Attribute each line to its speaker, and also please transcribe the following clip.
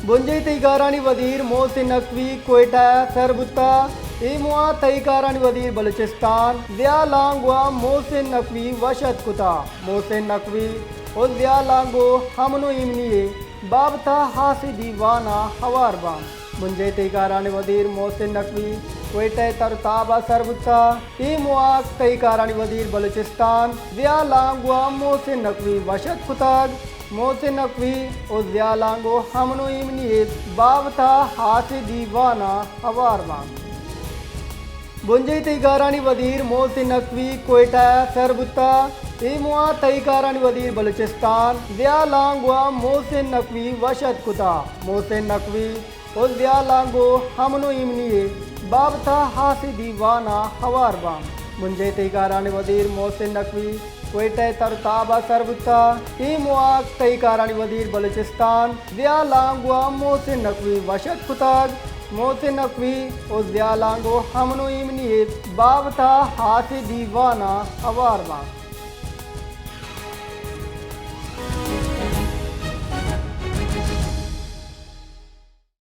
Speaker 1: बुंजई तईकारानी वजीर मोहसिन नकवी कोयटा सरबुत्ता इमुआ तईकारानी वजीर बलूचिस्तान ज़िया लांगवा मोहसिन नकवी वशत कुता मोहसिन नकवी और ज़िया लांगो हमनो इमनिये बाबता हासी दीवाना हवारबान बुंजई तईकारानी वजीर मोहसिन नकवी कोयटा तरताबा सरबुत्ता इमुआ तईकारानी वजीर बलूचिस्तान ज़िया लांगवा मोहसिन नकवी वशत कुताग मोहसिन नकवी और ज़िया लांगो हमनो इमनियत बाबता हासी दीवाना हवारबान बुंजई तईकारानी वजीर मोहसिन नकवी कोयटा सरबुत्ता इमुआ तईकारानी वजीर बलूचिस्तान ज़िया लांगवा मोहसिन नकवी वशत कुता मोहसिन नकवी और ज़िया लांगो हमनो इमनियत बाबता हासी दीवाना हवारबान बुंजई तईकारानी वजीर मोहसिन नकवी कोयटा तरताबा सरबुत्ता इमुआ तईकारानी वजीर बलूचिस्तान ज़िया लांगवा मोहसिन नकवी वशत कुताग मोहसिन नकवी और ज़िया लांगो हमनो इमनियत बाबता हासी दीवाना हवारबान।